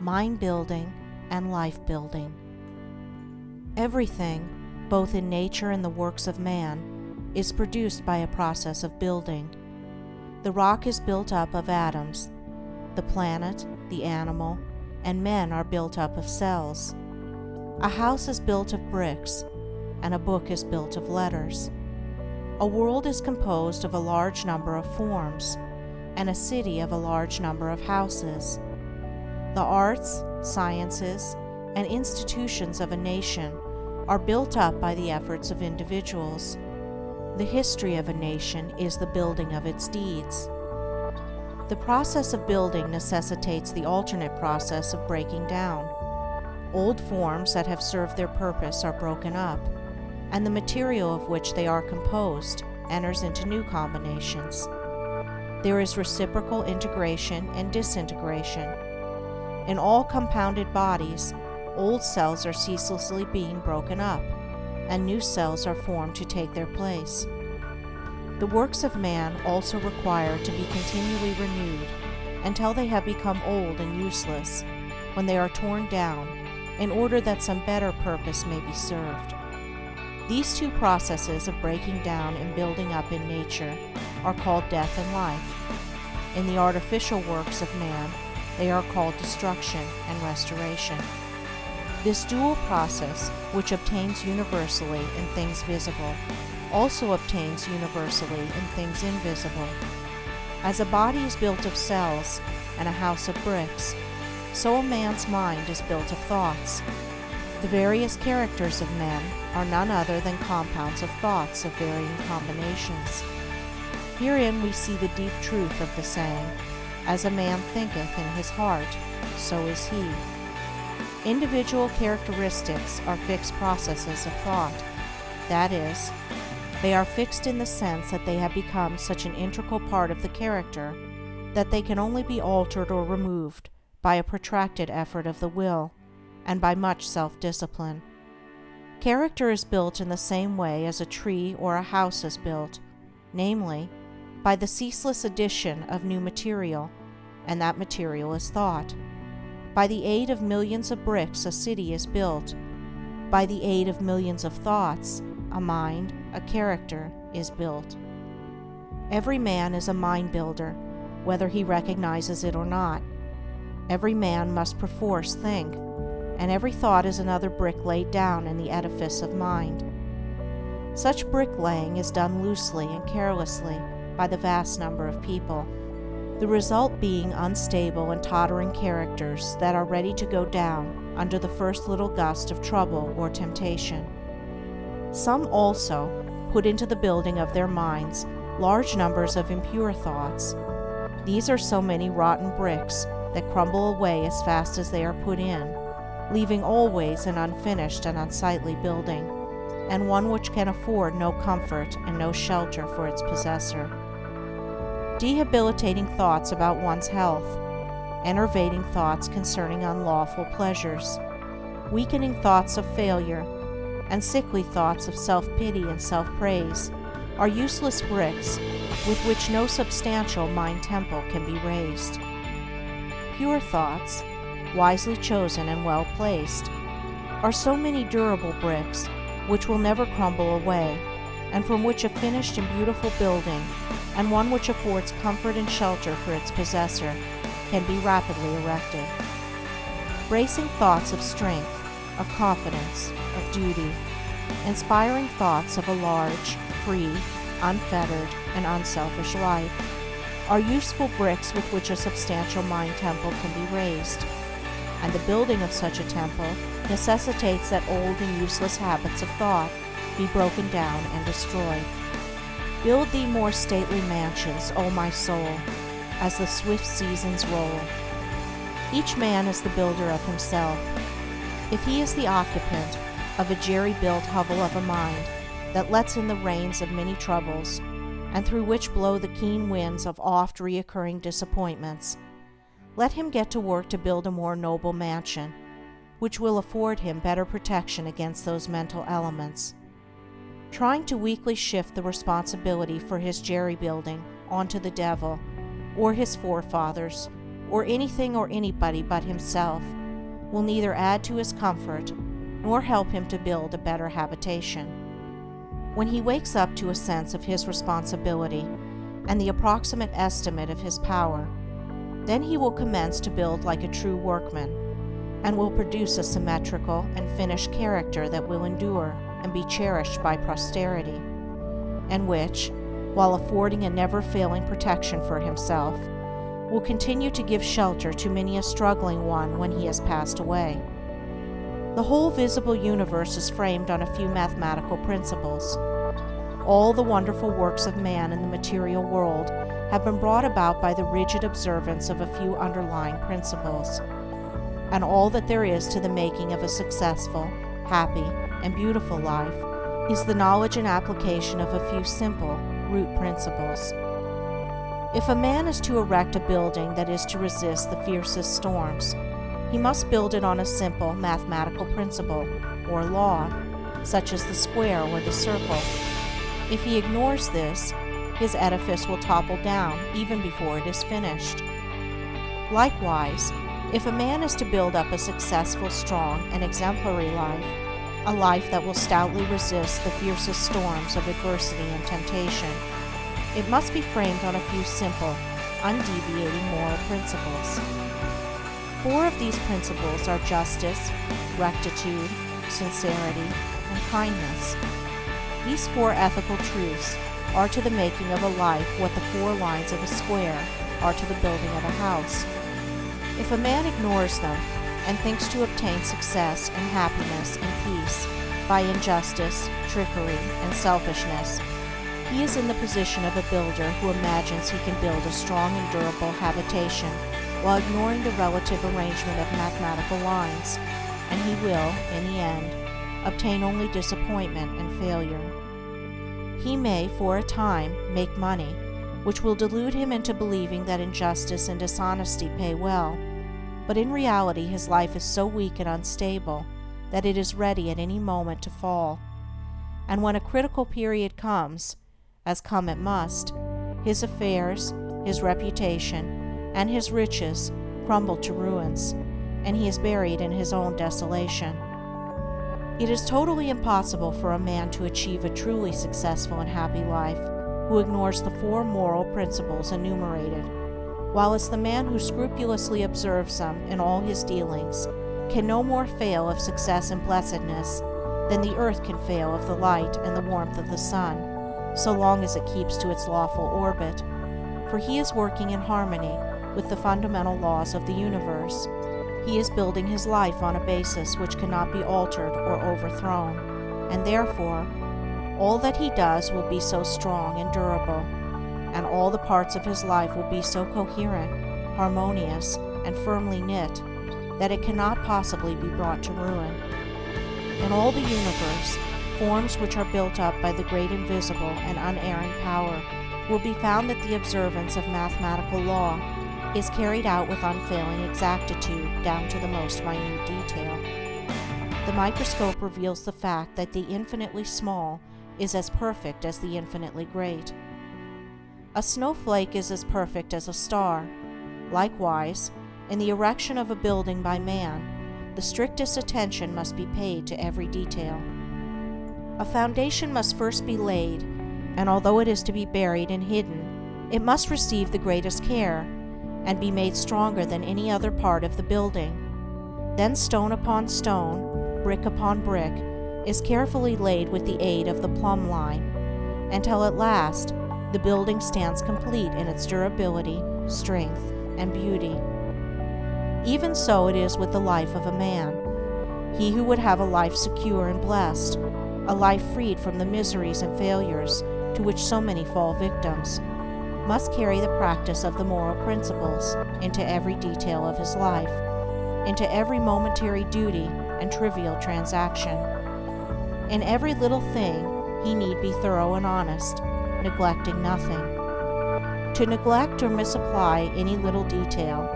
mind building, and life building. Everything, both in nature and the works of man, is produced by a process of building. The rock is built up of atoms. The planet, the animal, and men are built up of cells. A house is built of bricks, and a book is built of letters. A world is composed of a large number of forms, and a city of a large number of houses. The arts, sciences, and institutions of a nation are built up by the efforts of individuals. The history of a nation is the building of its deeds. The process of building necessitates the alternate process of breaking down. Old forms that have served their purpose are broken up, and the material of which they are composed enters into new combinations. There is reciprocal integration and disintegration. In all compounded bodies, old cells are ceaselessly being broken up, and new cells are formed to take their place. The works of man also require to be continually renewed until they have become old and useless, when they are torn down, in order that some better purpose may be served. These two processes of breaking down and building up in nature are called death and life. In the artificial works of man, they are called destruction and restoration. This dual process, which obtains universally in things visible, also obtains universally in things invisible. As a body is built of cells and a house of bricks, so a man's mind is built of thoughts. The various characters of men are none other than compounds of thoughts of varying combinations. Herein we see the deep truth of the saying, "As a man thinketh in his heart, so is he." Individual characteristics are fixed processes of thought. That is, they are fixed in the sense that they have become such an integral part of the character that they can only be altered or removed by a protracted effort of the will and by much self-discipline. Character is built in the same way as a tree or a house is built, namely, by the ceaseless addition of new material, and that material is thought. By the aid of millions of bricks a city is built. By the aid of millions of thoughts, a mind, a character, is built. Every man is a mind builder, whether he recognizes it or not. Every man must perforce think, and every thought is another brick laid down in the edifice of mind. Such bricklaying is done loosely and carelessly by the vast number of people, the result being unstable and tottering characters that are ready to go down under the first little gust of trouble or temptation. Some also put into the building of their minds large numbers of impure thoughts. These are so many rotten bricks that crumble away as fast as they are put in, leaving always an unfinished and unsightly building, and one which can afford no comfort and no shelter for its possessor. Debilitating thoughts about one's health, enervating thoughts concerning unlawful pleasures, weakening thoughts of failure, and sickly thoughts of self-pity and self-praise are useless bricks with which no substantial mind temple can be raised. Pure thoughts, wisely chosen and well placed, are so many durable bricks which will never crumble away, and from which a finished and beautiful building, and one which affords comfort and shelter for its possessor, can be rapidly erected. Bracing thoughts of strength, of confidence, of duty, inspiring thoughts of a large, free, unfettered, and unselfish life, are useful bricks with which a substantial mind temple can be raised, and the building of such a temple necessitates that old and useless habits of thought be broken down and destroyed. Build thee more stately mansions, O my soul, as the swift seasons roll. Each man is the builder of himself. If he is the occupant of a jerry-built hovel of a mind that lets in the rains of many troubles, and through which blow the keen winds of oft reoccurring disappointments, let him get to work to build a more noble mansion, which will afford him better protection against those mental elements. Trying to weakly shift the responsibility for his jerry-building onto the devil, or his forefathers, or anything or anybody but himself, will neither add to his comfort nor help him to build a better habitation. When he wakes up to a sense of his responsibility and the approximate estimate of his power, then he will commence to build like a true workman, and will produce a symmetrical and finished character that will endure and be cherished by posterity, and which, while affording a never-failing protection for himself, will continue to give shelter to many a struggling one when he has passed away. The whole visible universe is framed on a few mathematical principles. All the wonderful works of man in the material world have been brought about by the rigid observance of a few underlying principles, and all that there is to the making of a successful, happy, and beautiful life is the knowledge and application of a few simple root principles. If a man is to erect a building that is to resist the fiercest storms, he must build it on a simple mathematical principle or law, such as the square or the circle. If he ignores this, his edifice will topple down even before it is finished. Likewise, if a man is to build up a successful, strong, and exemplary life, a life that will stoutly resist the fiercest storms of adversity and temptation, it must be framed on a few simple, undeviating moral principles. 4 of these principles are justice, rectitude, sincerity, and kindness. These 4 ethical truths are to the making of a life what the 4 lines of a square are to the building of a house. If a man ignores them and thinks to obtain success and happiness and peace by injustice, trickery, and selfishness, he is in the position of a builder who imagines he can build a strong and durable habitation while ignoring the relative arrangement of mathematical lines, and he will, in the end, obtain only disappointment and failure. He may, for a time, make money, which will delude him into believing that injustice and dishonesty pay well, but in reality his life is so weak and unstable that it is ready at any moment to fall. And when a critical period comes, as come it must, his affairs, his reputation, and his riches crumble to ruins, and he is buried in his own desolation. It is totally impossible for a man to achieve a truly successful and happy life who ignores the 4 moral principles enumerated, while as the man who scrupulously observes them in all his dealings can no more fail of success and blessedness than the earth can fail of the light and the warmth of the sun, so long as it keeps to its lawful orbit, for he is working in harmony with the fundamental laws of the universe. He is building his life on a basis which cannot be altered or overthrown, and therefore all that he does will be so strong and durable, and all the parts of his life will be so coherent, harmonious, and firmly knit, that it cannot possibly be brought to ruin. In all the universe, forms which are built up by the great invisible and unerring power will be found that the observance of mathematical law is carried out with unfailing exactitude down to the most minute detail. The microscope reveals the fact that the infinitely small is as perfect as the infinitely great. A snowflake is as perfect as a star. Likewise, in the erection of a building by man, the strictest attention must be paid to every detail. A foundation must first be laid, and although it is to be buried and hidden, it must receive the greatest care, and be made stronger than any other part of the building. Then stone upon stone, brick upon brick, is carefully laid with the aid of the plumb line, until at last the building stands complete in its durability, strength, and beauty. Even so it is with the life of a man. He who would have a life secure and blessed, a life freed from the miseries and failures to which so many fall victims, must carry the practice of the moral principles into every detail of his life, into every momentary duty and trivial transaction. In every little thing he need be thorough and honest, neglecting nothing. To neglect or misapply any little detail,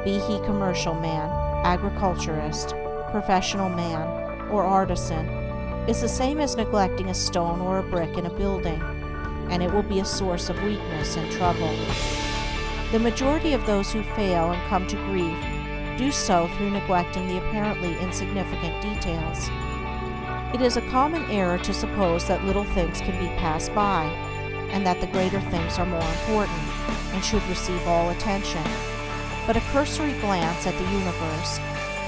be he commercial man, agriculturist, professional man, or artisan, is the same as neglecting a stone or a brick in a building, and it will be a source of weakness and trouble. The majority of those who fail and come to grief do so through neglecting the apparently insignificant details. It is a common error to suppose that little things can be passed by, and that the greater things are more important and should receive all attention. But a cursory glance at the universe,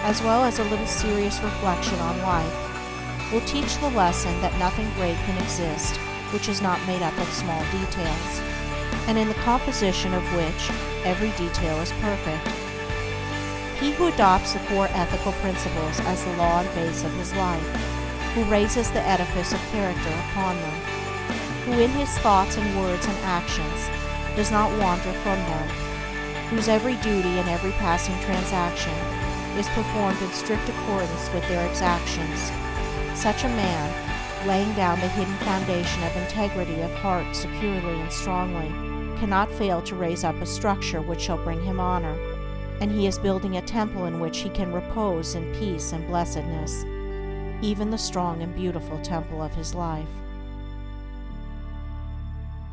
as well as a little serious reflection on life, will teach the lesson that nothing great can exist which is not made up of small details, and in the composition of which every detail is perfect. He who adopts the four ethical principles as the law and base of his life, who raises the edifice of character upon them, who in his thoughts and words and actions does not wander from them, whose every duty and every passing transaction is performed in strict accordance with their exactions, such a man, laying down the hidden foundation of integrity of heart securely and strongly, cannot fail to raise up a structure which shall bring him honor, and he is building a temple in which he can repose in peace and blessedness, even the strong and beautiful temple of his life.